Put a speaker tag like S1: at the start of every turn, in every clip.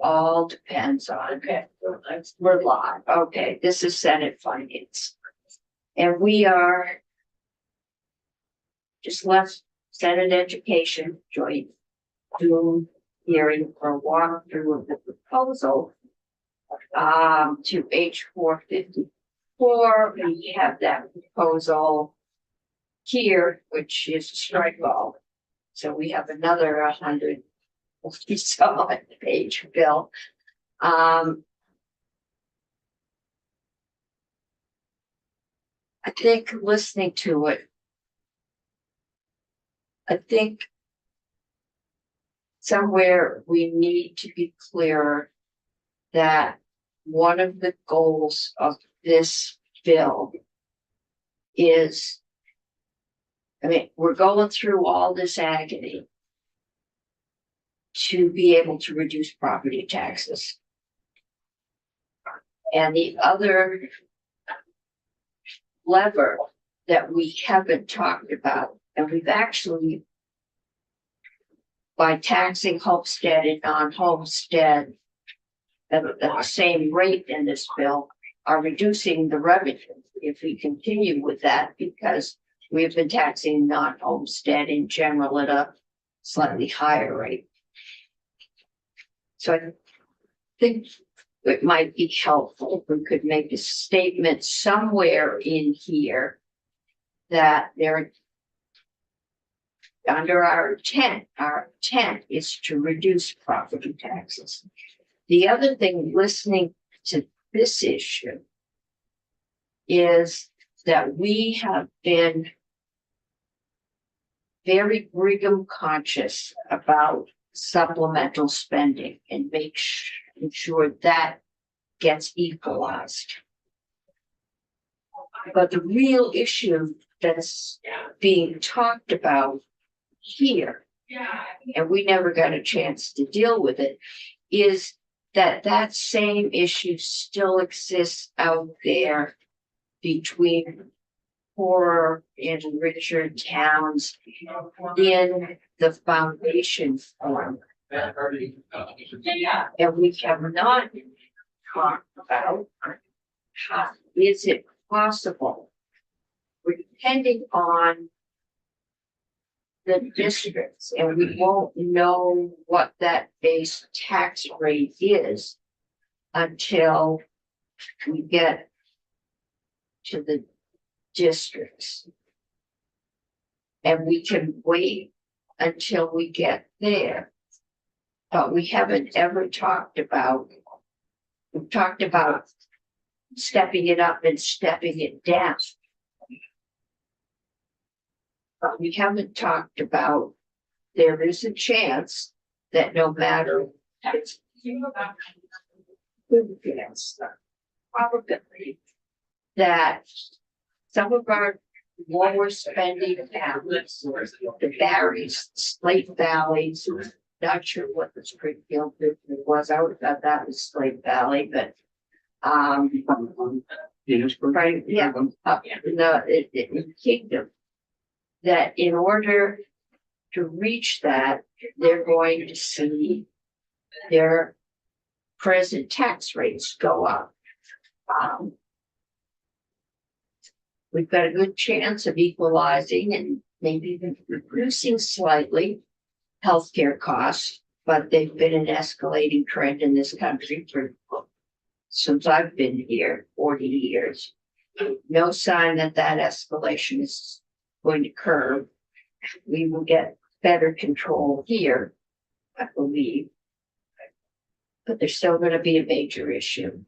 S1: all depends on.
S2: Okay.
S1: We're live. Okay, this is Senate Finance. And we are just left Senate Education joint Zoom hearing for a walkthrough of the proposal to H 454. We have that proposal here, which is a strike all. So we have another 100 some page bill. I think listening to it, I think somewhere we need to be clearer that one of the goals of this bill is, I mean, we're going through all this agony to be able to reduce property taxes. And the other lever that we haven't talked about, and we've actually, by taxing homestead and non-homestead at the same rate in this bill, are reducing the revenue if we continue with that, because we've been taxing non-homestead in general at a slightly higher rate. So I think it might be helpful if we could make a statement somewhere in here that there, under our intent is to reduce property taxes. The other thing, listening to this issue, is that we have been very Brigham conscious about supplemental spending and make sure that gets equalized. But the real issue that's being talked about here, and we never got a chance to deal with it, is that that same issue still exists out there between poorer and richer towns in the foundation form. And we have not talked about how is it possible, depending on the districts, and we won't know what that base tax rate is until we get to the districts. And we can wait until we get there. But we haven't ever talked about, we've talked about stepping it up and stepping it down. But we haven't talked about, there is a chance that no matter it's probably that some of our lower spending towns, the Barrys, Slate Valleys, not sure what the Springfield was. I would have thought that was Slate Valley, but right, yeah, up in the Kingdom, that in order to reach that, they're going to see their present tax rates go up. We've got a good chance of equalizing and maybe even reducing slightly healthcare costs, but they've been an escalating trend in this country since I've been here 40 years. No sign that that escalation is going to curb. We will get better control here, I believe, but there's still going to be a major issue.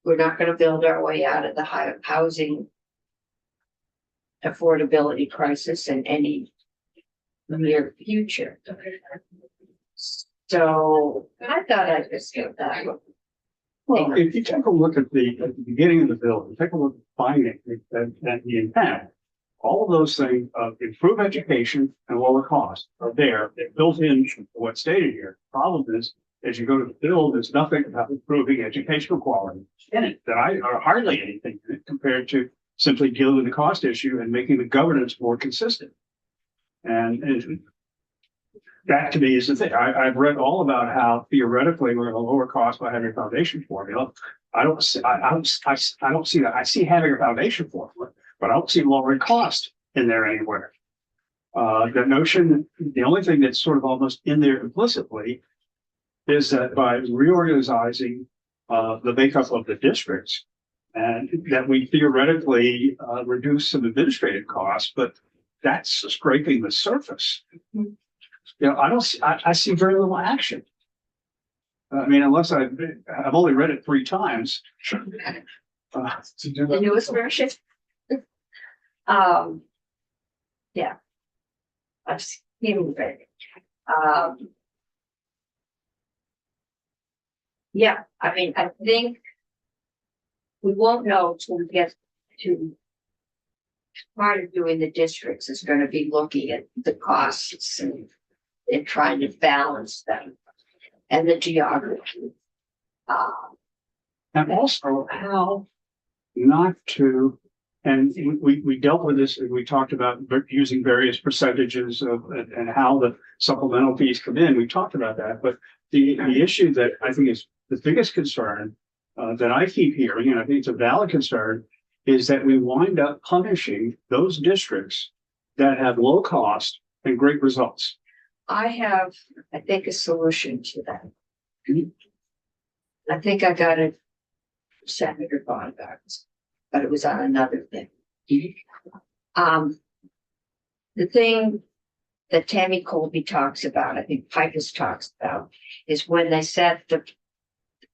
S1: We're not going to build our way out of the housing affordability crisis in any near future. So I thought I'd just get that.
S3: Well, if you take a look at the beginning of the bill, take a look at the finding and the intent, all of those things of improve education and lower costs are there. They're built in what's stated here. The problem is, as you go to the bill, there's nothing about improving educational quality in it, or hardly anything in it, compared to simply dealing with the cost issue and making the governance more consistent. And that to me is the thing. I've read all about how theoretically we're going to lower costs by having a foundation formula. I don't see that. I see having a foundation formula, but I don't see lowering cost in there anywhere. The notion, the only thing that's sort of almost in there implicitly is that by reorganizing the makeup of the districts, and that we theoretically reduce some administrative costs, but that's scraping the surface. I don't see, I see very little action. I mean, unless I've only read it 3 times. To do
S1: The
S3: that.
S1: newest version. Yeah. I've seen it. Yeah, I mean, I think we won't know till we get to part of doing the districts is going to be looking at the costs and trying to balance them and the geography.
S3: And also how not to, and we dealt with this, and we talked about using various percentages of, and how the supplemental fees come in. We talked about that, but the issue that I think is the biggest concern that I keep hearing, and I think it's a valid concern, is that we wind up punishing those districts that have low cost and great results.
S1: I have, I think, a solution to that. I think I got it from Senator Bonner, but it was on another thing. The thing that Tammy Colby talks about, I think Pipus talks about, is when they set the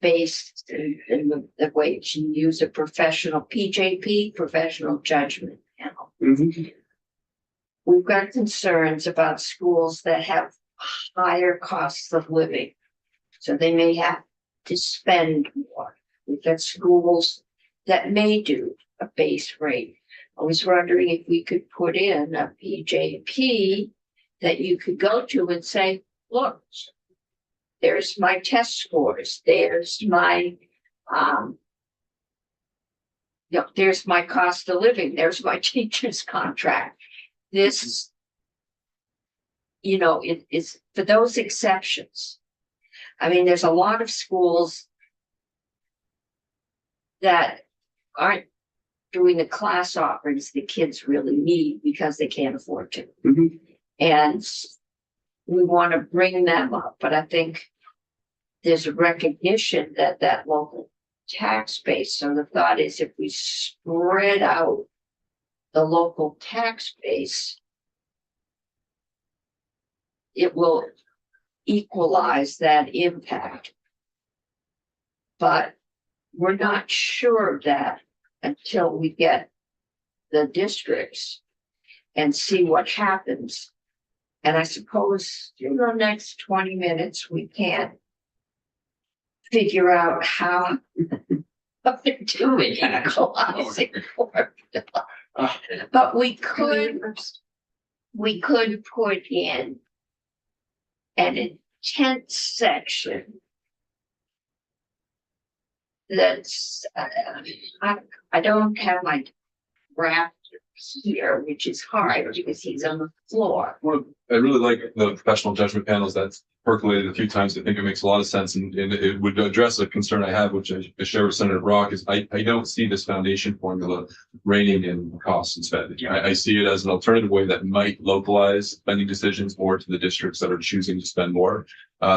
S1: base in the wage and use a professional PJP, professional judgment panel. We've got concerns about schools that have higher costs of living, so they may have to spend more. We've got schools that may do a base rate. I was wondering if we could put in a PJP that you could go to and say, look, there's my test scores, there's my there's my cost of living, there's my teacher's contract. This, it is for those exceptions. I mean, there's a lot of schools that aren't doing the class offerings the kids really need because they can't afford to. And we want to bring them up, but I think there's a recognition that that local tax base. So the thought is if we spread out the local tax base, it will equalize that impact. But we're not sure of that until we get the districts and see what happens. And I suppose in the next 20 minutes, we can't figure out how they're doing equalizing formula. But we could put in an intent section that's, I don't have my draft here, which is hard because he's on the floor.
S2: Well, I really like the professional judgment panels that's percolated a few times. I think it makes a lot of sense, and it would address a concern I have, which I share with Senator Brock, is I don't see this foundation formula reining in costs and spending. I see it as an alternative way that might localize spending decisions more to the districts that are choosing to spend more.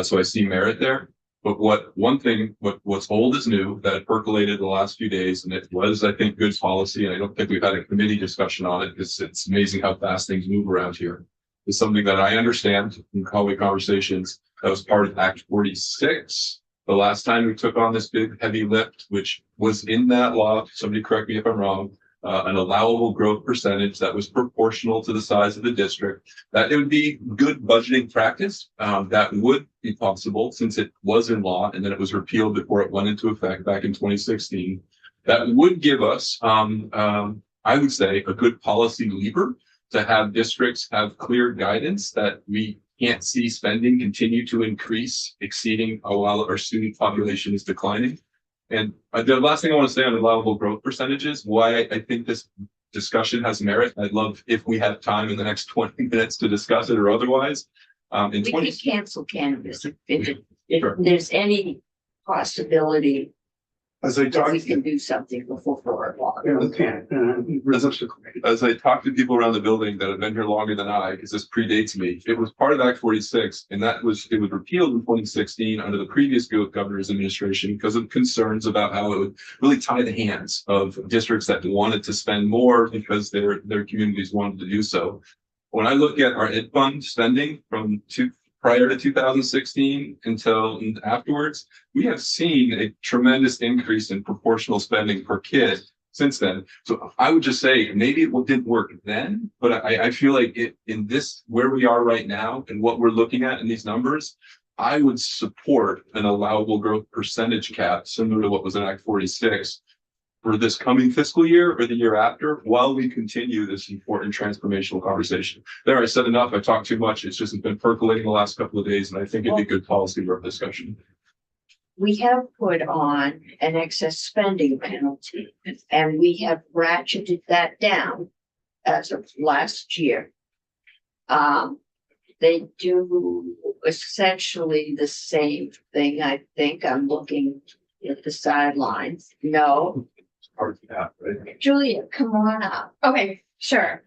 S2: So I see merit there. But what's old is new that percolated the last few days, and it was, I think, good policy. And I don't think we've had a committee discussion on it because it's amazing how fast things move around here. It's something that I understand in hallway conversations. That was part of Act 46. The last time we took on this big heavy lift, which was in that law, somebody correct me if I'm wrong, an allowable growth percentage that was proportional to the size of the district, that it would be good budgeting practice. That would be possible since it was in law and then it was repealed before it went into effect back in 2016. That would give us, I would say, a good policy lever to have districts have clear guidance that we can't see spending continue to increase, exceeding while our student population is declining. And the last thing I want to say on allowable growth percentages, why I think this discussion has merit. I'd love if we had time in the next 20 minutes to discuss it or otherwise. In
S1: We
S2: twenty,
S1: can cancel cannabis if
S2: Sure.
S1: there's any possibility
S3: As I
S1: that
S3: talk,
S1: we can do something before 4 o'clock.
S3: we can, realistically.
S2: as I talk to people around the building that have been here longer than I, because this predates me, it was part of Act 46, and it was repealed in 2016 under the previous governor's administration because of concerns about how it would really tie the hands of districts that wanted to spend more because their communities wanted to do so. When I look at our ed fund spending from prior to 2016 until afterwards, we have seen a tremendous increase in proportional spending per kid since then. So I would just say maybe it didn't work then, but I feel like in this where we are right now and what we're looking at in these numbers, I would support an allowable growth percentage cap similar to what was in Act 46 for this coming fiscal year or the year after, while we continue this important transformational conversation. There, I said enough. I talked too much. It's just been percolating the last couple of days, and I think it'd be good policy for discussion.
S1: We have put on an excess spending penalty and we have ratcheted that down as of last year. They do essentially the same thing. I think I'm looking at the sidelines. No,
S2: Part of that, right?
S1: Julia, come on up.
S4: Okay, sure.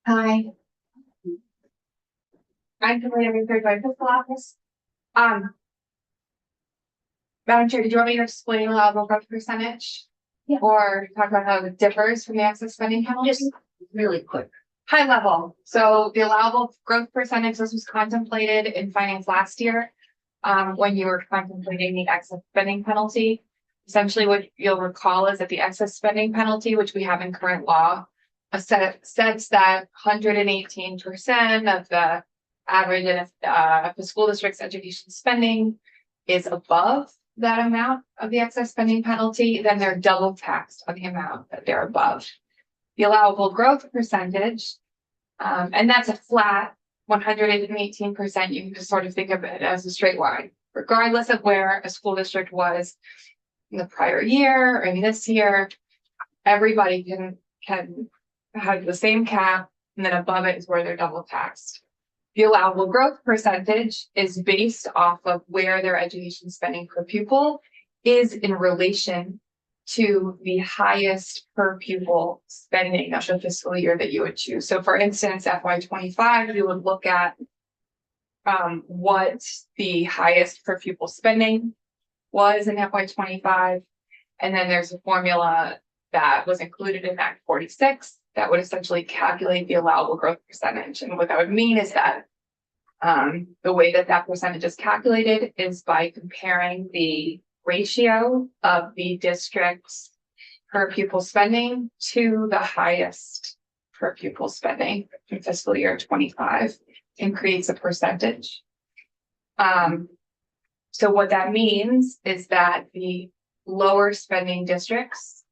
S4: Hi. I'm Julia Research by Fiscal Office. Madam Chair, did you want me to explain allowable growth percentage?
S1: Yeah.
S4: Or talk about how it differs from the excess spending penalty?
S1: Just really quick.
S4: High level. So the allowable growth percentage, this was contemplated in finance last year. When you were contemplating the excess spending penalty. Essentially what you'll recall is that the excess spending penalty, which we have in current law, sets that 118% of the average and if the school district's education spending is above that amount of the excess spending penalty, then they're double taxed on the amount that they're above. The allowable growth percentage, and that's a flat 118%. You can just sort of think of it as a straight line, regardless of where a school district was in the prior year or in this year. Everybody can have the same cap, and then above it is where they're double taxed. The allowable growth percentage is based off of where their education spending per pupil is in relation to the highest per pupil spending of the fiscal year that you would choose. So for instance, FY25, you would look at what the highest per pupil spending was in FY25. And then there's a formula that was included in Act 46 that would essentially calculate the allowable growth percentage. And what that would mean is that the way that percentage is calculated is by comparing the ratio of the district's per pupil spending to the highest per pupil spending in fiscal year 25 and creates a percentage. So what that means is that the lower spending districts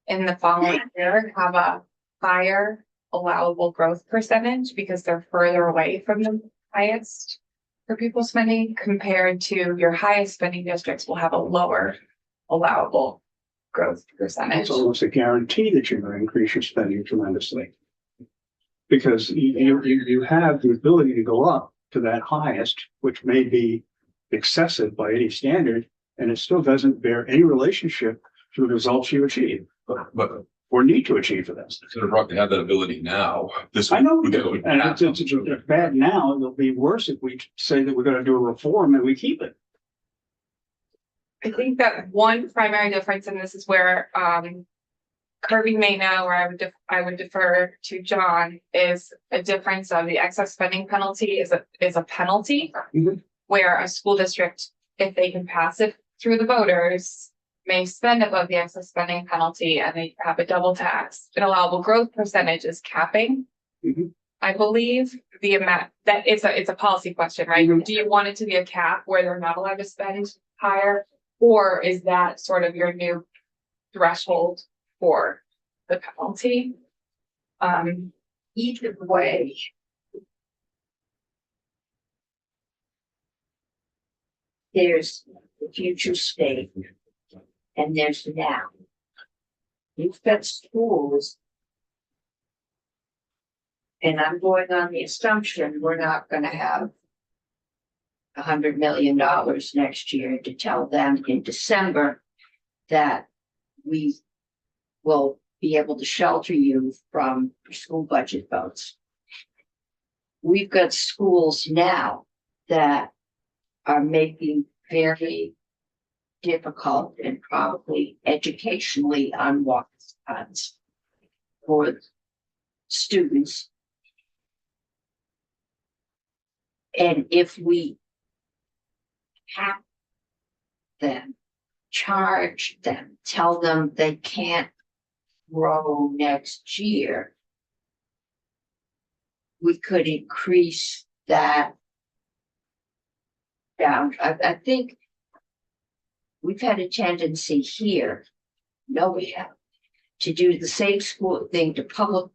S4: in the following year have a higher allowable growth percentage because they're further away from the highest per pupil spending, compared to your highest spending districts will have a lower allowable growth percentage.
S3: It's almost a guarantee that you're going to increase your spending tremendously. Because you have the ability to go up to that highest, which may be excessive by any standard, and it still doesn't bear any relationship to the results you achieve
S2: But
S3: or need to achieve for this.
S2: Senator Brock, they have that ability now. This
S3: I know,
S2: would
S3: and it's bad now. It'll be worse if we say that we're going to do a reform and we keep it.
S4: I think that one primary difference, and this is where Kirby may know, or I would defer to John, is a difference of the excess spending penalty is a penalty, where a school district, if they can pass it through the voters, may spend above the excess spending penalty and they have a double tax. An allowable growth percentage is capping. I believe the amount that it's a policy question, right? Do you want it to be a cap where they're not allowed to spend higher, or is that sort of your new threshold for the penalty?
S1: Either way. There's the future state and there's now. You've got schools. And I'm going on the assumption we're not gonna have $100 million next year to tell them in December that we will be able to shelter you from school budget votes. We've got schools now that are making very difficult and probably educationally unwise cuts for students. And if we have them, charge them, tell them they can't grow next year, we could increase that down. I think we've had a tendency here, no, we have, to do the same school thing to public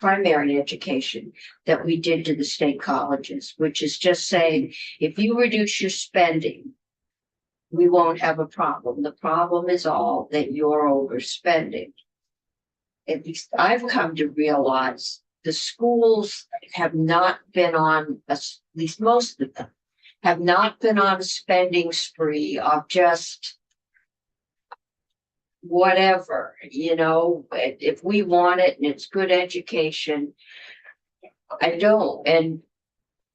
S1: primary education that we did to the state colleges, which is just saying, if you reduce your spending, we won't have a problem. The problem is all that you're overspending. At least I've come to realize the schools have not been on, at least most of them, have not been on a spending spree of just whatever, you know, if we want it and it's good education. I don't, and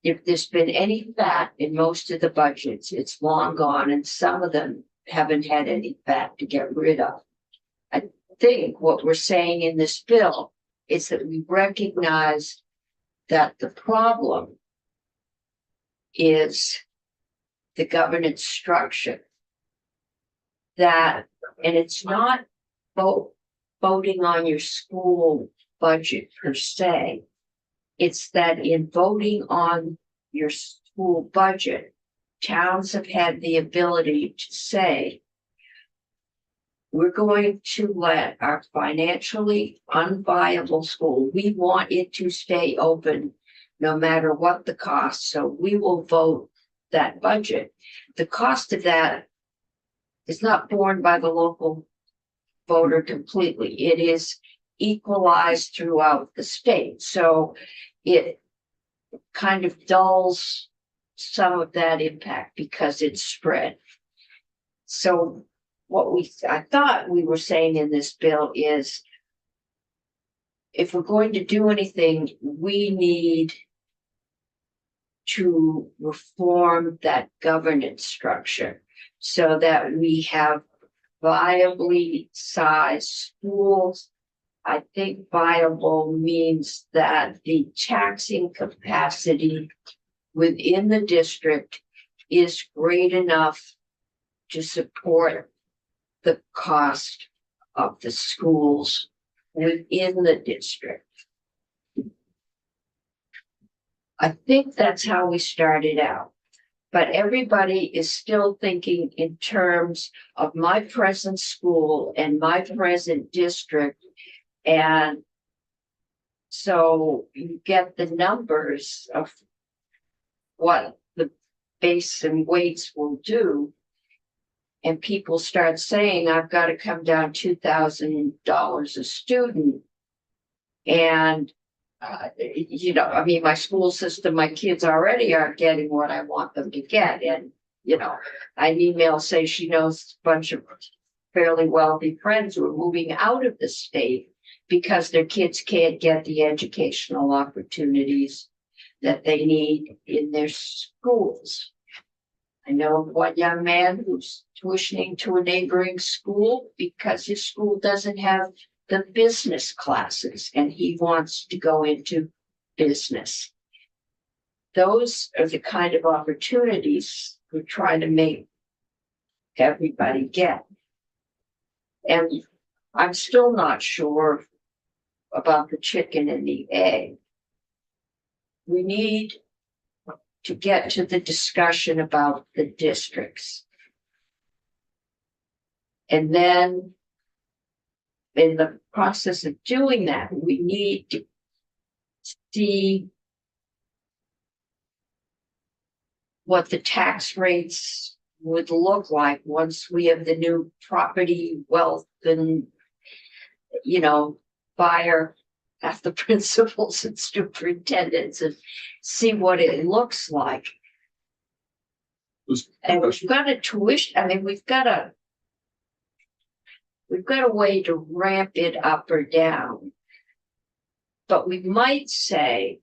S1: if there's been any fat in most of the budgets, it's long gone, and some of them haven't had any fat to get rid of. I think what we're saying in this bill is that we recognize that the problem is the governance structure. That, and it's not voting on your school budget per se. It's that in voting on your school budget, towns have had the ability to say, we're going to let our financially unviable school, we want it to stay open no matter what the cost. So we will vote that budget. The cost of that is not borne by the local voter completely. It is equalized throughout the state. So it kind of dulls some of that impact because it's spread. So what I thought we were saying in this bill is, if we're going to do anything, we need to reform that governance structure so that we have viably sized schools. I think viable means that the taxing capacity within the district is great enough to support the cost of the schools within the district. I think that's how we started out, but everybody is still thinking in terms of my present school and my present district. And so you get the numbers of what the base and weights will do. And people start saying, I've got to come down $2,000 a student. And, you know, I mean, my school system, my kids already aren't getting what I want them to get. And, you know, an email says she knows a bunch of fairly wealthy friends who are moving out of the state because their kids can't get the educational opportunities that they need in their schools. I know of one young man who's tuitioning to a neighboring school because his school doesn't have the business classes and he wants to go into business. Those are the kind of opportunities we're trying to make everybody get. And I'm still not sure about the chicken and the egg. We need to get to the discussion about the districts. And then in the process of doing that, we need to see what the tax rates would look like once we have the new property wealth and, you know, buyer at the principals and superintendents and see what it looks like. And we've got a tuition, I mean, we've got a way to ramp it up or down. But we might say,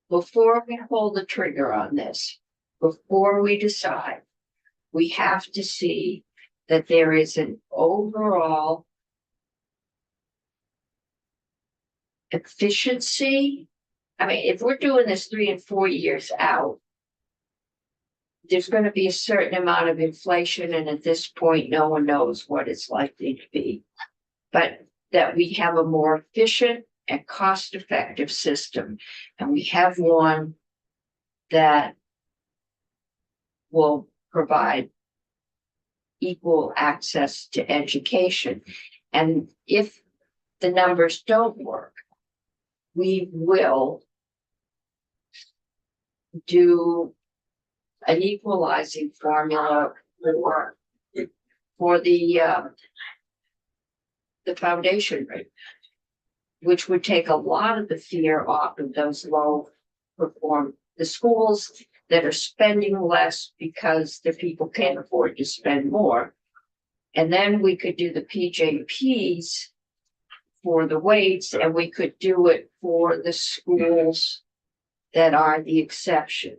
S1: before we pull the trigger on this, before we decide, we have to see that there is an overall efficiency. I mean, if we're doing this 3 and 4 years out, there's going to be a certain amount of inflation, and at this point, no one knows what it's likely to be. But that we have a more efficient and cost-effective system, and we have one that will provide equal access to education. And if the numbers don't work, we will do an equalizing formula for the foundation rate, which would take a lot of the fear off of those the schools that are spending less because the people can't afford to spend more. And then we could do the PJPs for the weights, and we could do it for the schools that are the exception.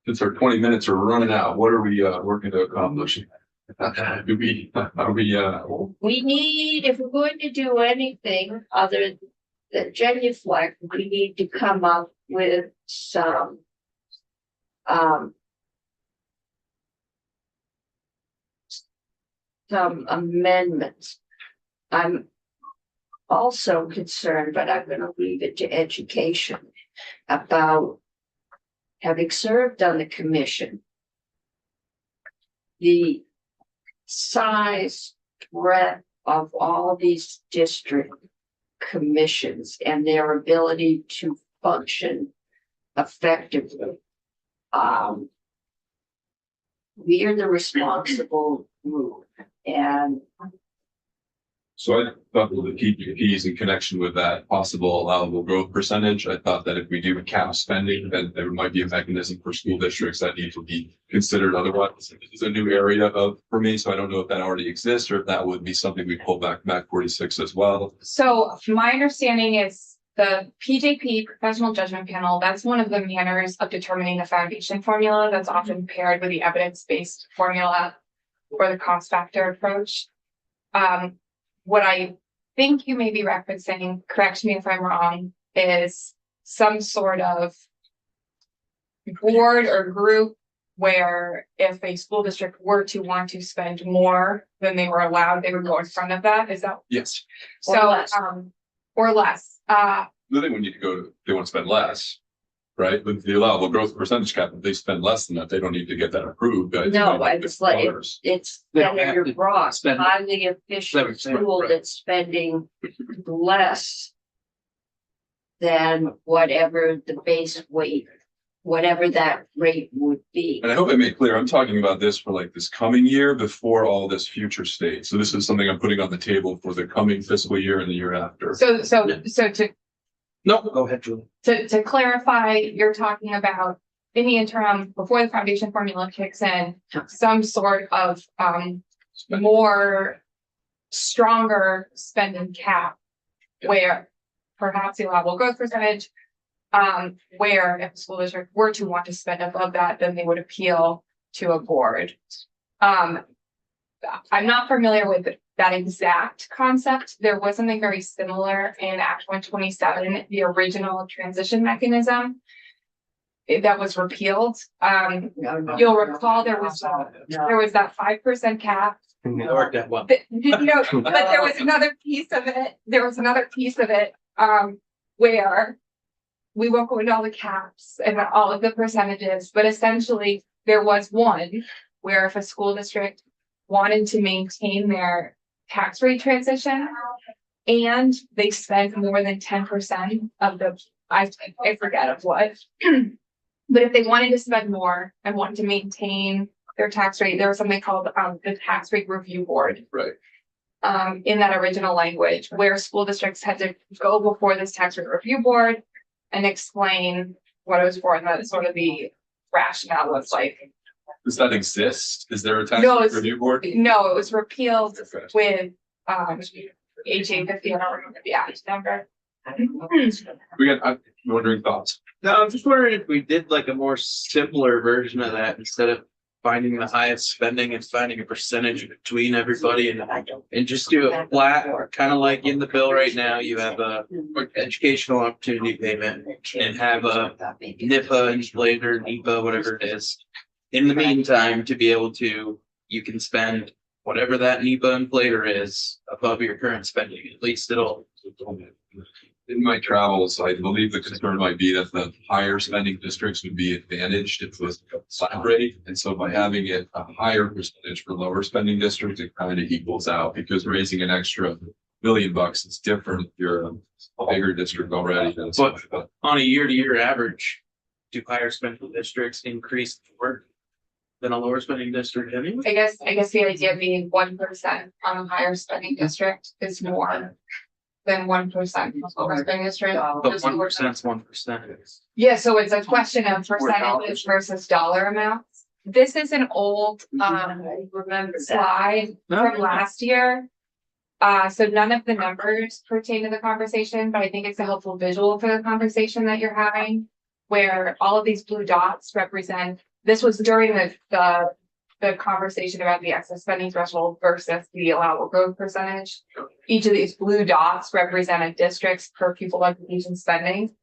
S2: Since our 20 minutes are running out, what are we working to accomplish? We
S1: need, if we're going to do anything other than genuflect, we need to come up with some amendments. I'm also concerned, but I'm going to leave it to education, about having served on the commission, the size, breadth of all these district commissions and their ability to function effectively. We are the responsible group, and
S2: So I thought with the PPPs in connection with that possible allowable growth percentage, I thought that if we do cap spending, then there might be a mechanism for school districts that need to be considered. Otherwise, this is a new area for me, so I don't know if that already exists or if that would be something we pull back 46 as well.
S4: So my understanding is the PJP, professional judgment panel, that's one of the manners of determining the foundation formula that's often paired with the evidence-based formula or the cost factor approach. What I think you may be referencing, correct me if I'm wrong, is some sort of board or group where if a school district were to want to spend more than they were allowed, they would go in front of that. Is that
S2: Yes.
S4: so?
S1: Or less.
S2: Then they would need to go, they want to spend less, right? With the allowable growth percentage cap, if they spend less than that, they don't need to get that approved.
S1: No, it's like, it's
S5: They don't have
S1: Senator
S5: to
S1: Brock,
S5: spend-
S1: highly efficient school
S2: right.
S1: that's spending less than whatever the base weight, whatever that rate would be.
S2: And I hope I made clear, I'm talking about this for like this coming year before all this future state. So this is something I'm putting on the table for the coming fiscal year and the year after.
S4: so to
S5: No, go ahead, Julie.
S4: To clarify, you're talking about in the interim, before the foundation formula kicks in, some sort of more stronger spending cap. Where perhaps the allowable growth percentage, where if a school district were to want to spend above that, then they would appeal to a board. I'm not familiar with that exact concept. There was something very similar in Act 127, the original transition mechanism that was repealed.
S1: No.
S4: You'll recall there was that 5% cap.
S5: Or that one.
S4: But there was another piece of it. Where we won't go into all the caps and all of the percentages, but essentially there was one where if a school district wanted to maintain their tax rate transition. And they spent more than 10% of I forget of what. But if they wanted to spend more and wanted to maintain their tax rate, there was something called the Tax Rate Review Board.
S2: Right.
S4: In that original language, where school districts had to go before this tax rate review board and explain what it was for and that sort of the rationale was like.
S2: Does that exist? Is there a tax
S4: No, it's-
S2: review board?
S4: No, it was repealed
S2: Okay.
S4: with HA 50, I don't remember the act number.
S2: I'm wondering thoughts.
S5: No, I'm just wondering if we did like a more simpler version of that instead of finding the highest spending and finding a percentage between everybody and just do it flat, kind of like in the bill right now, you have a educational opportunity payment and have a NIPA, inflator, NEPA, whatever it is. In the meantime, to be able to, you can spend whatever that NEPA inflator is above your current spending, at least it'll.
S2: In my travels, I believe the concern might be that the higher spending districts would be advantaged if it was a flat rate. And so by having it a higher percentage for lower spending districts, it kind of equals out because raising an extra $1 billion is different if you're a bigger district already.
S5: But on a year-to-year average, do higher spending districts increase more than a lower spending district anyway?
S4: I guess the idea being 1% on a higher spending district is more than 1% of lower spending district.
S5: But
S4: Just
S5: 1% is 1%.
S4: Yeah, so it's a question of percentages versus dollar amounts. This is an old
S1: Remember that.
S4: slide from last year. So none of the numbers pertain to the conversation, but I think it's a helpful visual for the conversation that you're having. Where all of these blue dots represent, this was during the conversation about the excess spending threshold versus the allowable growth percentage. Each of these blue dots represent a district's per pupil education spending.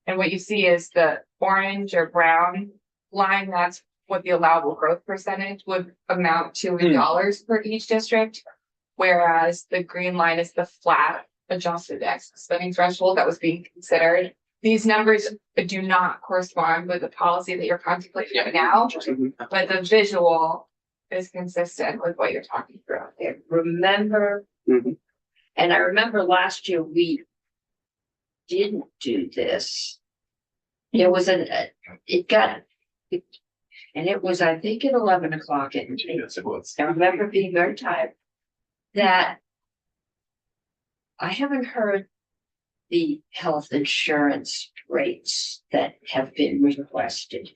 S4: And what you see is the orange or brown line, that's what the allowable growth percentage would amount to in dollars per each district. Whereas the green line is the flat adjusted excess spending threshold that was being considered. These numbers do not correspond with the policy that you're contemplating right now, but the visual is consistent with what you're talking through.
S1: I remember,
S3: Mhm.
S1: and I remember last year we didn't do this. It was and it was, I think, at 11 o'clock at night.
S2: Yes, it was.
S1: I remember being very tired. That I haven't heard the health insurance rates that have been requested.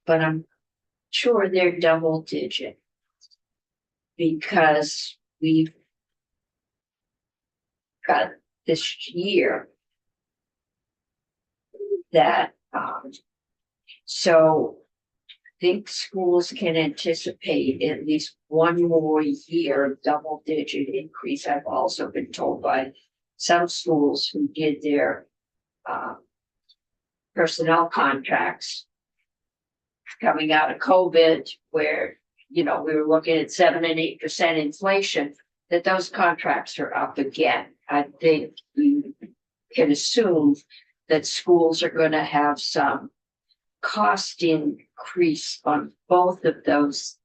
S1: But I'm sure they're double digit. Because we've got this year that, so I think schools can anticipate at least one more year of double digit increase. I've also been told by some schools who did their personnel contracts coming out of COVID, where, we were looking at 7 and 8% inflation, that those contracts are up again. I think you can assume that schools are going to have some cost increase on both of those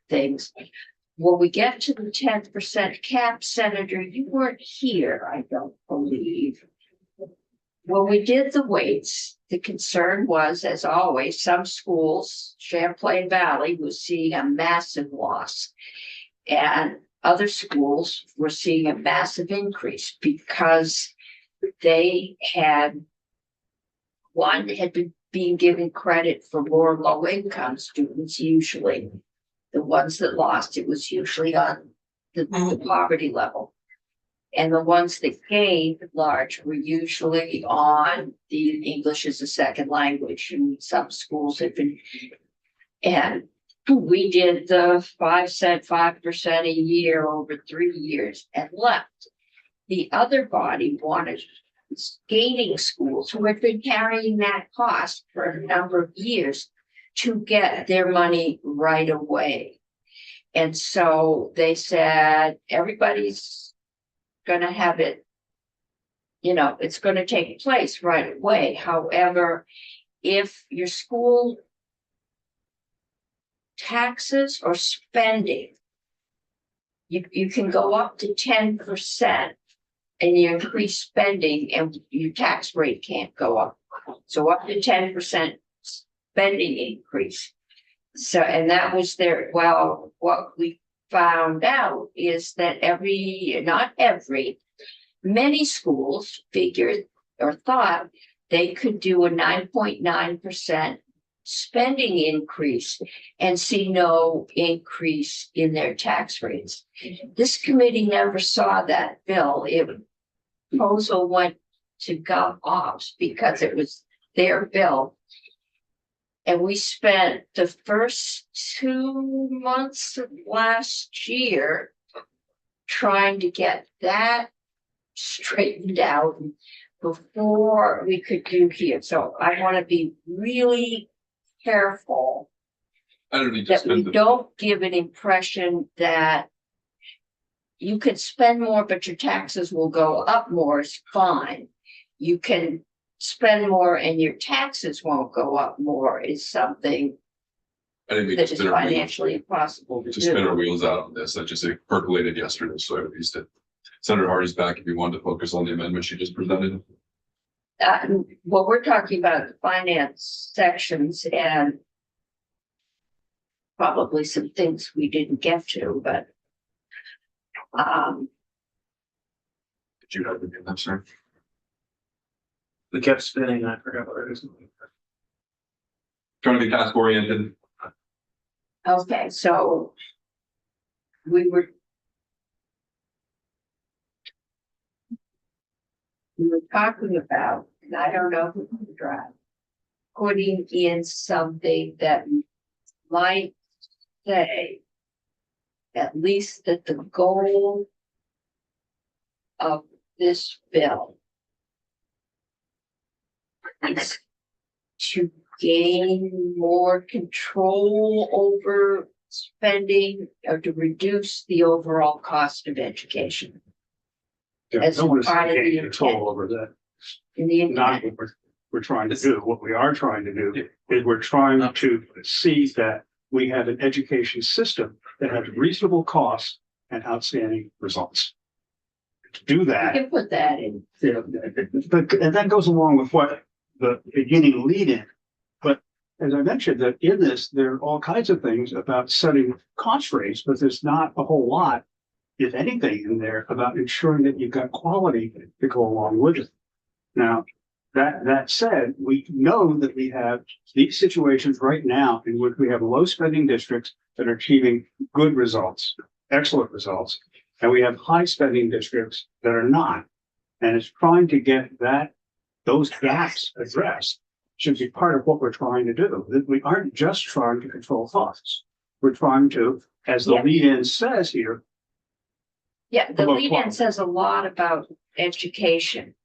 S1: things. When we get to the 10% cap, Senator, you weren't here, I don't believe. When we did the weights, the concern was, as always, some schools, Champlain Valley was seeing a massive loss. And other schools were seeing a massive increase because they had been being given credit for more low income students usually. The ones that lost, it was usually on the poverty level. And the ones that gained large were usually on the English as a second language. And some schools had been, and we did the 5% 5% a year over 3 years and left. The other body wanted gaining schools who had been carrying that cost for a number of years to get their money right away. And so they said, everybody's going to have it, it's going to take place right away. However, if your school taxes or spending. You can go up to 10% and you increase spending and your tax rate can't go up. So up to 10% spending increase. So, and that was their, well, what we found out is that not every, many schools figured or thought they could do a 9.9% spending increase and see no increase in their tax rates. This committee never saw that bill. Proposal went to Gov Ops because it was their bill. And we spent the first 2 months of last year trying to get that straightened out before we could do here. So I want to be really careful
S2: I don't need to
S1: that we
S2: spend the,
S1: don't give an impression that you can spend more, but your taxes will go up more is fine. You can spend more and your taxes won't go up more is something
S2: I didn't mean
S1: that
S2: to
S1: is
S2: spin our wheels,
S1: financially impossible to
S2: to spin our
S1: do.
S2: wheels out on this. I just it percolated yesterday, so I released it. Senator Hardy's back if you wanted to focus on the amendment she just presented.
S1: Well, we're talking about the finance sections and probably some things we didn't get to, but
S2: Did you have the I'm sorry?
S5: We kept spinning, I forgot what it is.
S2: Trying to be task oriented.
S1: okay, so we were talking about, and I don't know who can drive, putting in something that might say at least that the goal of this bill is to gain more control over spending or to reduce the overall cost of education As
S3: No one is
S1: part of the
S3: taking
S1: intent.
S3: control over that.
S1: in the
S3: Not
S1: intent.
S3: what we're trying to do. What we are trying to do is we're trying to see that we have an education system that has reasonable costs and outstanding results. To do
S1: You
S3: that,
S1: can put that in.
S3: and that goes along with what the beginning lead in. But as I mentioned, that in this, there are all kinds of things about setting cost rates, but there's not a whole lot, if anything, in there about ensuring that you've got quality to go along with it. Now, that said, we know that we have these situations right now in which we have low spending districts that are achieving good results, excellent results, and we have high spending districts that are not. And it's trying to get those gaps addressed should be part of what we're trying to do. That we aren't just trying to control costs. We're trying to, as the
S1: Yeah.
S3: lead-in says here,
S1: Yeah, the
S3: About
S1: lead-in
S3: quality.
S1: says a lot about education.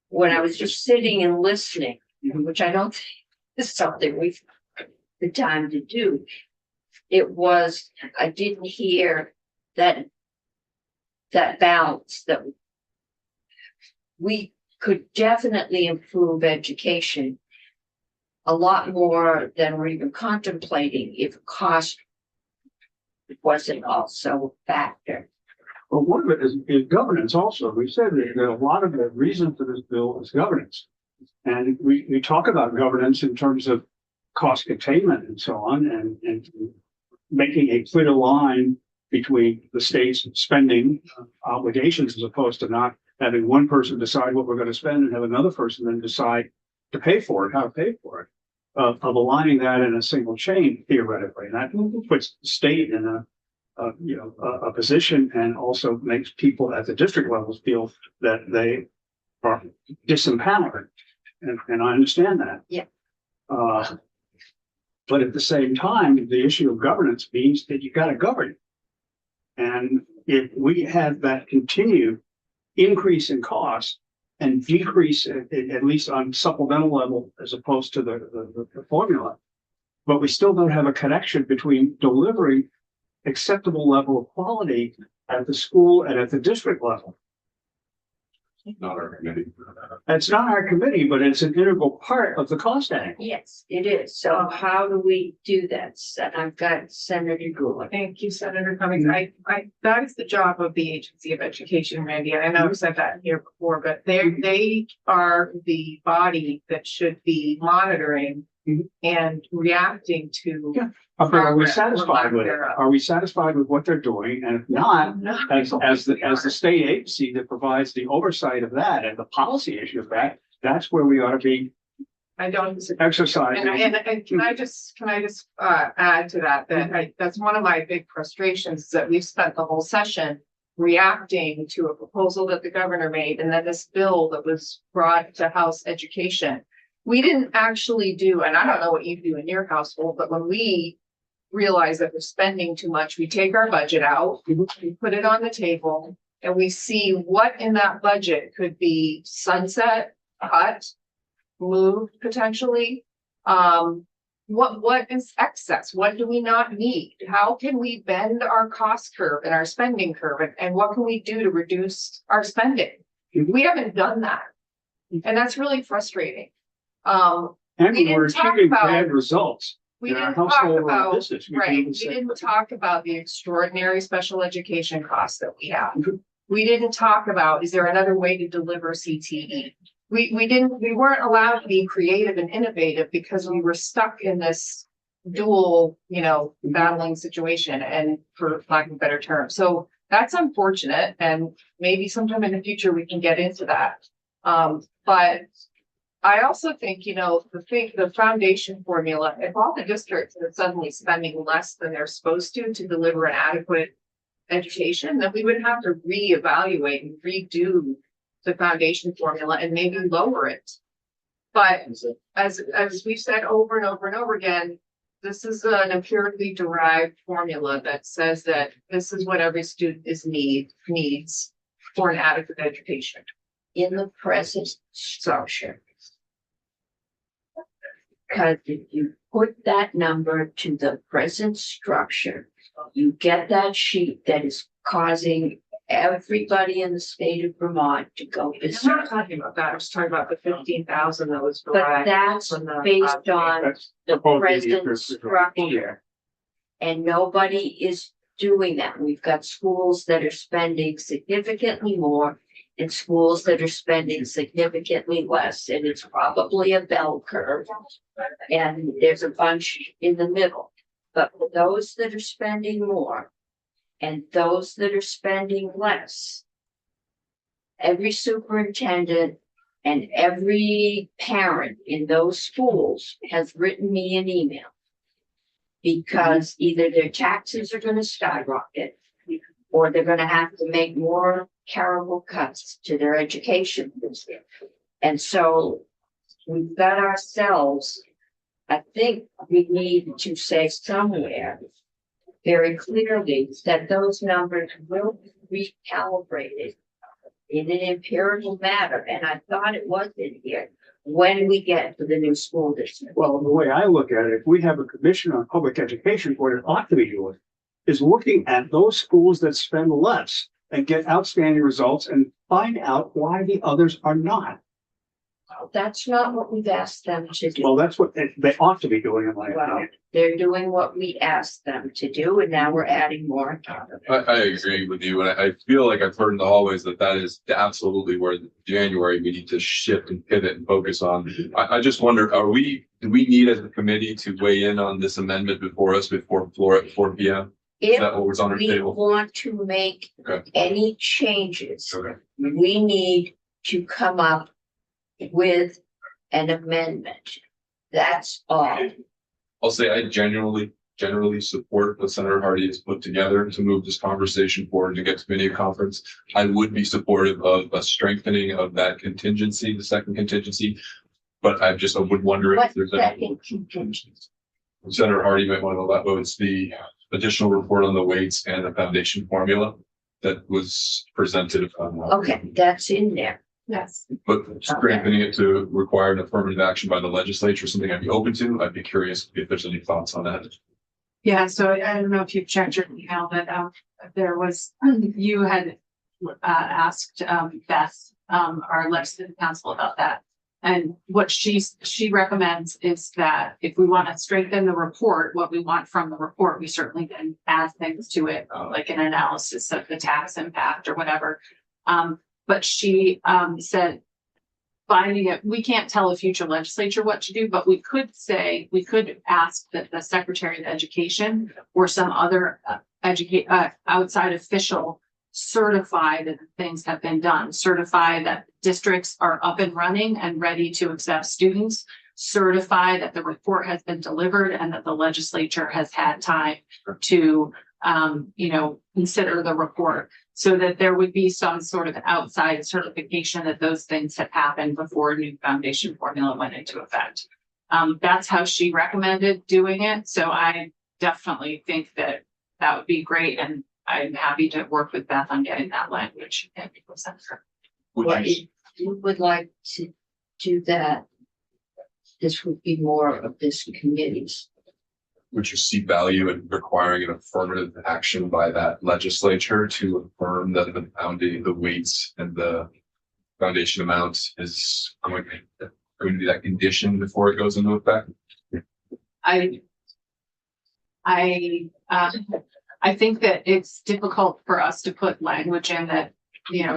S1: When I was just sitting and listening, which I don't think is something we've the time to do. I didn't hear that balance that we could definitely improve education a lot more than we're even contemplating if cost wasn't also a factor.
S3: well, one of it is governance also. We said that a lot of the reason for this bill is governance. And we talk about governance in terms of cost containment and so on, and making a clear line between the state's spending obligations as opposed to not having one person decide what we're going to spend and have another person then decide to pay for it, how to pay for it. Of aligning that in a single chain theoretically, and that puts the state in a position and also makes people at the district levels feel that they are disempowered. And I understand that.
S1: Yeah.
S3: But at the same time, the issue of governance means that you got to govern. And if we have that continued increase in cost and decrease at least on supplemental level as opposed to the formula, but we still don't have a connection between delivering acceptable level of quality at the school and at the district level.
S2: not our committee.
S3: It's not our committee, but it's an integral part of the cost angle.
S1: Yes, it is. So how do we do that? And I've got Senator Goulart.
S6: Thank you, Senator Cummings. That is the job of the Agency of Education, Randy. And I know I've said that here before, but they are the body that should be monitoring
S3: Mhm.
S6: and reacting to.
S3: Yeah. But are we
S6: progress or
S3: satisfied
S6: lack
S3: with it?
S6: thereof.
S3: Are we satisfied with what they're doing? And if not, as the state agency that provides the oversight of that and the policy issue of that, that's where we ought to be
S6: I don't disagree.
S3: exercising.
S6: And can I just add to that, that's one of my big frustrations, is that we've spent the whole session reacting to a proposal that the governor made, and then this bill that was brought to House Education. We didn't actually do, and I don't know what you do in your household, but when we realize that we're spending too much, we take our budget out, we put it on the table, and we see what in that budget could be sunset, cut, moved potentially. What is excess? What do we not need? How can we bend our cost curve and our spending curve? And what can we do to reduce our spending? We haven't done that. And that's really frustrating.
S3: And
S6: we
S3: we're
S6: didn't talk
S3: achieving
S6: about-
S3: bad results
S6: We
S3: in our
S6: didn't talk
S3: household
S6: about,
S3: business. We
S6: right,
S3: can
S6: we
S3: say-
S6: didn't talk about the extraordinary special education costs that we have.
S3: Mhm.
S6: We didn't talk about, is there another way to deliver CTE? We weren't allowed to be creative and innovative because we were stuck in this dual, battling situation, and for lack of a better term. So that's unfortunate, and maybe sometime in the future we can get into that. But I also think, the foundation formula, if all the districts are suddenly spending less than they're supposed to deliver an adequate education, then we would have to reevaluate and redo the foundation formula and maybe lower it. But as we've said over and over and over again, this is an empirically derived formula that says that this is what every student needs for an adequate education.
S1: In the present structure. Because if you put that number to the present structure, you get that sheet that is causing everybody in the state of Vermont to go
S6: I'm
S1: berserk.
S6: not talking about that. I was talking about the 15,000 that was
S1: But
S6: derived
S1: that's
S6: from the.
S1: based on
S3: That's
S1: the
S3: supposed to be
S1: present
S3: interesting.
S1: structure. And nobody is doing that. We've got schools that are spending significantly more and schools that are spending significantly less, and it's probably a bell curve. And there's a bunch in the middle. But for those that are spending more and those that are spending less, every superintendent and every parent in those schools has written me an email. Because either their taxes are gonna skyrocket, or they're gonna have to make more terrible cuts to their education. And so we've got ourselves, I think we need to say somewhere very clearly that those numbers will be recalibrated in an empirical manner, and I thought it was in here when we get to the new school district.
S3: Well, the way I look at it, if we have a commission on public education, what it ought to be doing is looking at those schools that spend less and get outstanding results and find out why the others are not.
S1: That's not what we've asked them to do.
S3: Well, that's what they ought to be doing in my
S1: Well,
S3: opinion.
S1: they're doing what we asked them to do, and now we're adding more on top of it.
S2: I agree with you, and I feel like I've heard in the hallways that is absolutely where January we need to shift and pivot and focus on. I just wonder, do we need as a committee to weigh in on this amendment before floor at 4 p.m.? Is
S1: If
S2: that what was on our
S1: we
S2: table?
S1: want to make
S2: Okay.
S1: any changes,
S2: Okay.
S1: we need to come up with an amendment. That's all.
S2: I'll say I generally support what Senator Hardy has put together to move this conversation forward to get to committee conference. I would be supportive of a strengthening of that contingency, the second contingency. But I would wonder
S1: What
S2: if there's
S1: second contingency?
S2: Senator Hardy might want to let go. It's the additional report on the weights and the foundation formula that was presented.
S1: Okay, that's in there.
S6: Yes.
S2: But strengthening it to require an affirmative action by the legislature, something I'd be open to. I'd be curious if there's any thoughts on that.
S7: Yeah, so I don't know if you've checked your email, but there was, you had asked Beth our legislative council about that. And what she recommends is that if we want to strengthen the report, what we want from the report, we certainly can add things to it, like an analysis of the tax impact or whatever. But she said, finding it, we can't tell a future legislature what to do, but we could ask that the Secretary of Education or some other outside official certify that things have been done, certify that districts are up and running and ready to accept students, certify that the report has been delivered and that the legislature has had time to, consider the report, so that there would be some sort of outside certification that those things had happened before a new foundation formula went into effect. That's how she recommended doing it. So I definitely think that would be great. And I'm happy to work with Beth on getting that language.
S2: Would
S1: If you would like to do that, this would be more of this committee's.
S2: would you see value in requiring an affirmative action by that legislature to affirm that the weights and the foundation amount is going to be that condition before it goes into effect?
S7: I think that it's difficult for us to put language in that,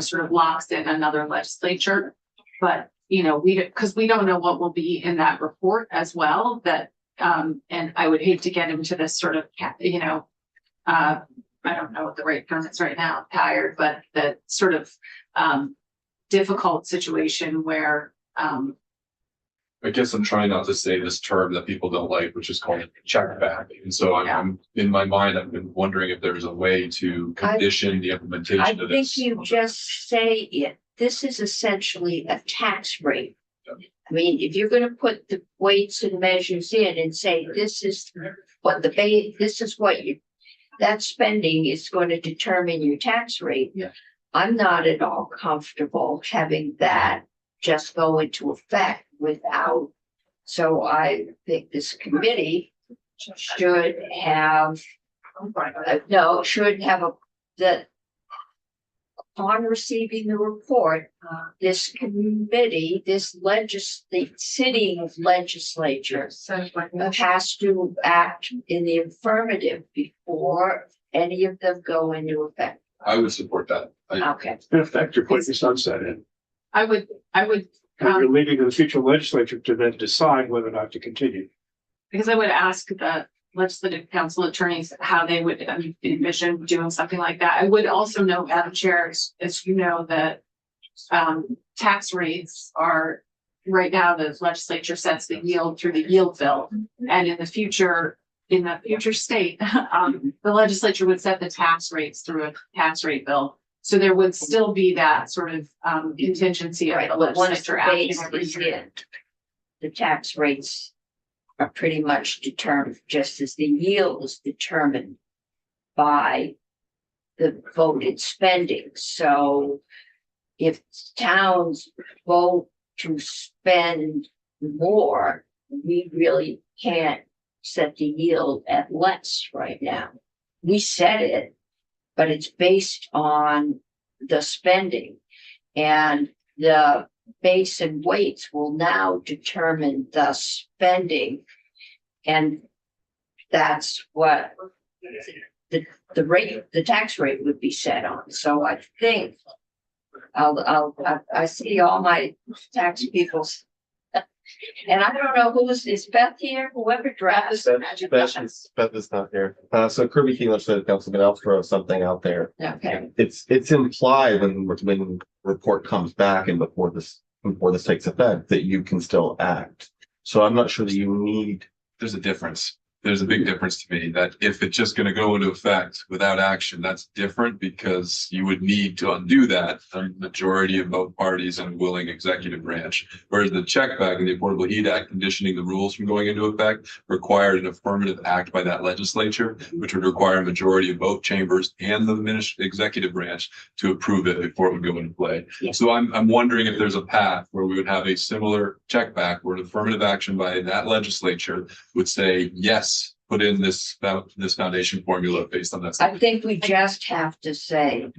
S7: sort of locks in another legislature. But, because we don't know what will be in that report as well, that, and I would hate to get into this sort of, I don't know what the right term is right now, tired, but the sort of, difficult situation where,
S2: I guess I'm trying not to say this term that people don't like, which is called check back. And so I'm in my mind, I've been wondering if there's a way to condition the
S1: I
S2: implementation of
S1: think
S2: this.
S1: you just say it. This is essentially a tax rate. I mean, if you're gonna put the weights and measures in and say, this is what that spending is going to determine your tax rate.
S7: Yeah.
S1: I'm not at all comfortable having that just go into effect without. So I think this committee should have, that upon receiving the report, this committee, the sitting legislature has to act in the affirmative before any of them go into effect.
S2: I would support that.
S1: Okay.
S3: In effect, you're putting the sunset in.
S7: I would,
S3: And you're leaving to the future legislature to then decide whether or not to continue.
S7: because I would ask the legislative council attorneys how they would envision doing something like that. I would also note, Madam Chair, as you know, that tax rates are, right now, the legislature sets the yield through the yield bill. And in the future state, the legislature would set the tax rates through a tax rate bill. So there would still be that sort of contingency of
S1: Right,
S7: the
S1: but once
S7: legislature
S1: the
S7: acting
S1: base
S7: every
S1: is
S7: year.
S1: in, the tax rates are pretty much determined, just as the yield is determined by the voted spending. So if towns vote to spend more, we really can't set the yield at less right now. We set it, but it's based on the spending, and the base and weights will now determine the spending. And that's what the tax rate would be set on. So I think I see all my tax people's. And I don't know is Beth here, whoever drafts.
S8: Beth is not here. So Kirby Keeler said, Councilman, I'll throw something out there.
S1: Okay,
S8: It's implied when the report comes back and before this takes effect, that you can still act. So I'm not sure that you need.
S2: There's a difference. There's a big difference to me that if it's just going to go into effect without action, that's different because you would need to undo that a majority of both parties and willing executive branch. Whereas the check back and the Affordable Heat Act conditioning the rules from going into effect required an affirmative act by that legislature, which would require a majority of both chambers and the executive branch to approve it before it would go into play.
S1: Yes.
S2: So I'm wondering if there's a path where we would have a similar check back where an affirmative action by that legislature would say, yes, put in this foundation formula based on that.
S1: I think we just have to say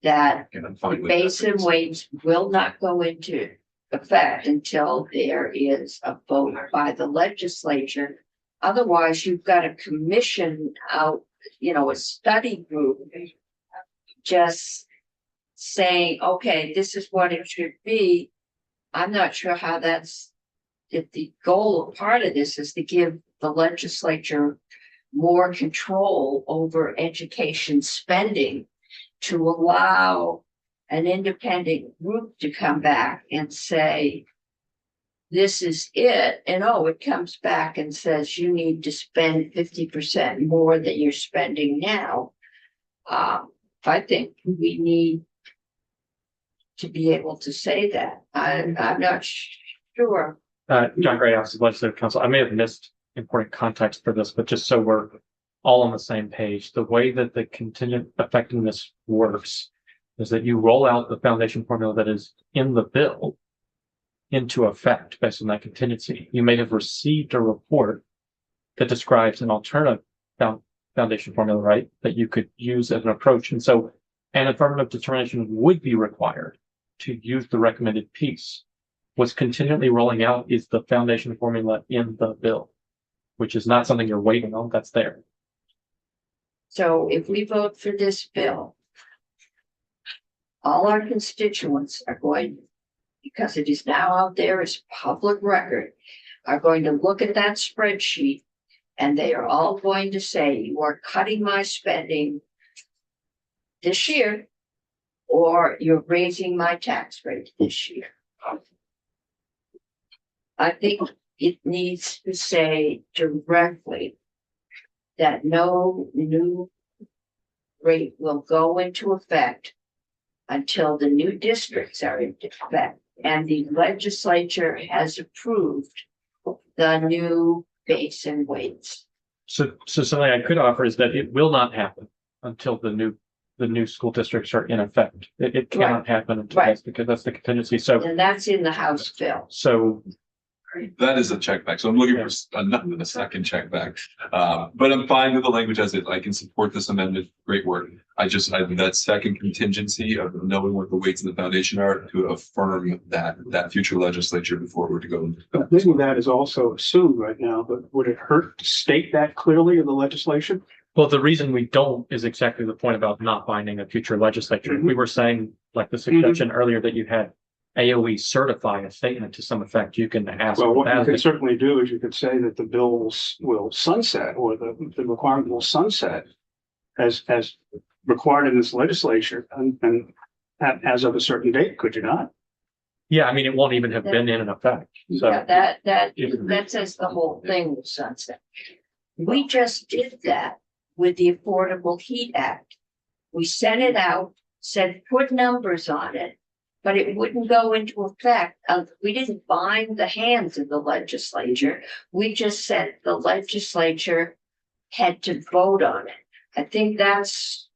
S1: that
S2: And I'm
S1: the
S2: fine with
S1: base and
S2: that.
S1: weights will not go into effect until there is a vote by the legislature. Otherwise, you've got a commission out, a study group just saying, okay, this is what it should be. I'm not sure how that's, if the goal or part of this is to give the legislature more control over education spending, to allow an independent group to come back and say, this is it. And it comes back and says you need to spend 50% more than you're spending now. I think we need to be able to say that. I'm not sure.
S9: John Gray, Office of Legislative Counsel. I may have missed important context for this, but just so we're all on the same page, the way that the contingent effectiveness works is that you roll out the foundation formula that is in the bill into effect based on that contingency. You may have received a report that describes an alternative foundation formula, right, that you could use as an approach. And so an affirmative determination would be required to use the recommended piece. What's contingently rolling out is the foundation formula in the bill, which is not something you're waiting on, that's there.
S1: So if we vote for this bill, all our constituents are going, because it is now out there as public record, are going to look at that spreadsheet and they are all going to say, you are cutting my spending this year, or you're raising my tax rate this year. I think it needs to say directly that no new rate will go into effect until the new districts are in effect and the legislature has approved the new base and weights.
S9: So something I could offer is that it will not happen until the new school districts are in effect. It cannot happen until that's because that's the contingency. So
S1: And that's in the House bill.
S9: so
S2: That is a check back. So I'm looking for a second check back. But I'm fine with the language as it. I can support this amendment. Great work. I that second contingency of knowing what the weights of the foundation are to affirm that future legislature before we're to go.
S3: I think that is also assumed right now, but would it hurt to state that clearly in the legislation?
S9: well, the reason we don't is exactly the point about not binding a future legislature. If we were saying, like the suggestion earlier, that you had AOE certify a statement to some effect, you can ask.
S3: Well,
S9: for
S3: what you
S9: that.
S3: can certainly do is you could say that the bills will sunset, or the requirement will sunset as required in this legislature and as of a certain date, could you not?
S9: Yeah, I mean, it won't even have been in effect. So
S1: Yeah, that says the whole thing will sunset. We just did that with the Affordable Heat Act. We sent it out, said put numbers on it, but it wouldn't go into effect. We didn't bind the hands of the legislature. We just said the legislature had to vote on it. I think that's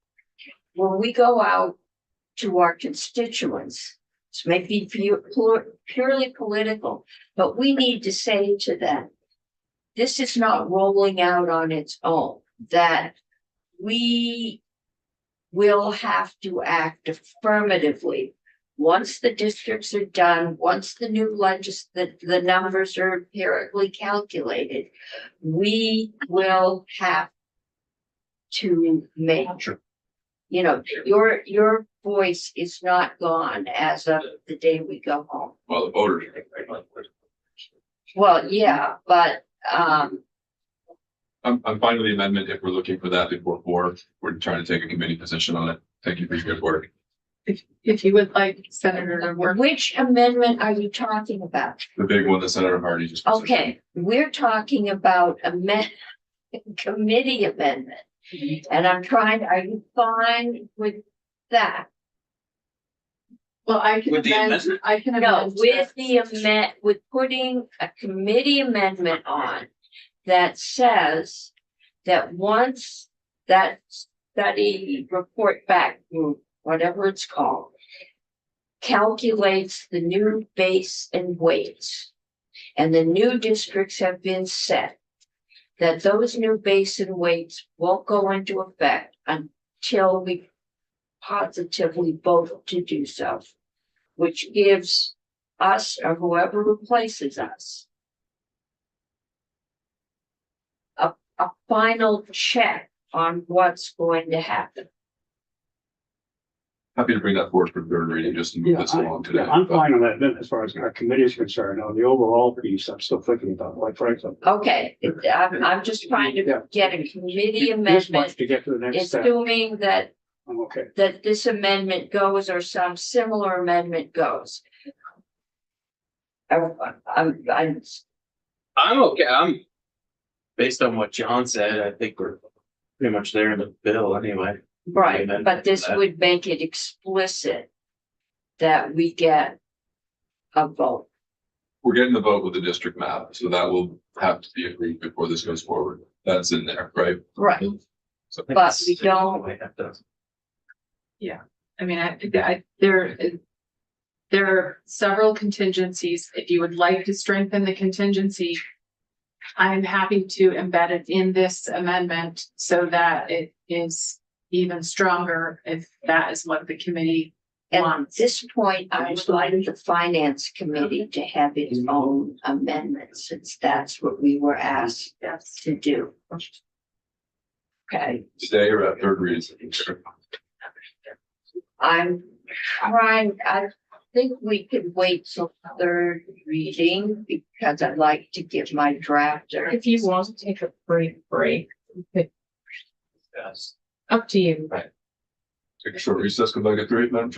S1: when we go out to our constituents. This may be purely political, but we need to say to them, this is not rolling out on its own, that we will have to act affirmatively. Once the districts are done, once the new the numbers are empirically calculated, we will have to make, your voice is not gone as of the day we go home.
S2: Well, the voters.
S1: Well, yeah, but,
S2: I'm fine with the amendment if we're looking for that before we're trying to take a committee position on it. Thank you for your good work.
S7: If you would like Senator to work.
S1: which amendment are you talking about?
S2: The big one that Senator Hardy just.
S1: Okay, we're talking about committee amendment. And are you fine with that?
S7: Well, I can
S5: With the
S7: amend,
S5: amendment?
S7: I can
S1: No,
S7: amend.
S1: with the with putting a committee amendment on that says that once that study report back group, whatever it's called, calculates the new base and weights, and the new districts have been set, that those new base and weights won't go into effect until we positively vote to do so, which gives us or whoever replaces us a final check on what's going to happen.
S2: Happy to bring that forward for third reading, just to move this along today.
S3: I'm fine on that, then, as far as our committee is concerned. Now, the overall piece, I'm still thinking about, like, frankly.
S1: Okay, I'm just trying
S3: Yeah.
S1: to get a committee
S3: This much
S1: amendment,
S3: to get to the next step.
S1: assuming that
S3: I'm okay.
S1: this amendment goes or some similar amendment goes. I'm
S5: I'm okay. Based on what John said, I think we're pretty much there in the bill anyway.
S1: right, but this would make it explicit that we get a vote.
S2: We're getting the vote with the district map, so that will have to be agreed before this goes forward. That's in there, right?
S1: Right,
S2: So
S1: but we don't,
S7: I mean, there are several contingencies. If you would like to strengthen the contingency, I'm happy to embed it in this amendment so that it is even stronger if that is what the committee
S1: at
S7: wants.
S1: this point, I would like the finance committee to have its own amendment, since that's what we were asked to do. Okay,
S2: Today or at third reading.
S1: I'm trying, I think we could wait till third reading because I'd like to give my drafter.
S6: If you want to take a break, you could, up to you.
S2: Take a short recess, come back at 3, Madam Chair.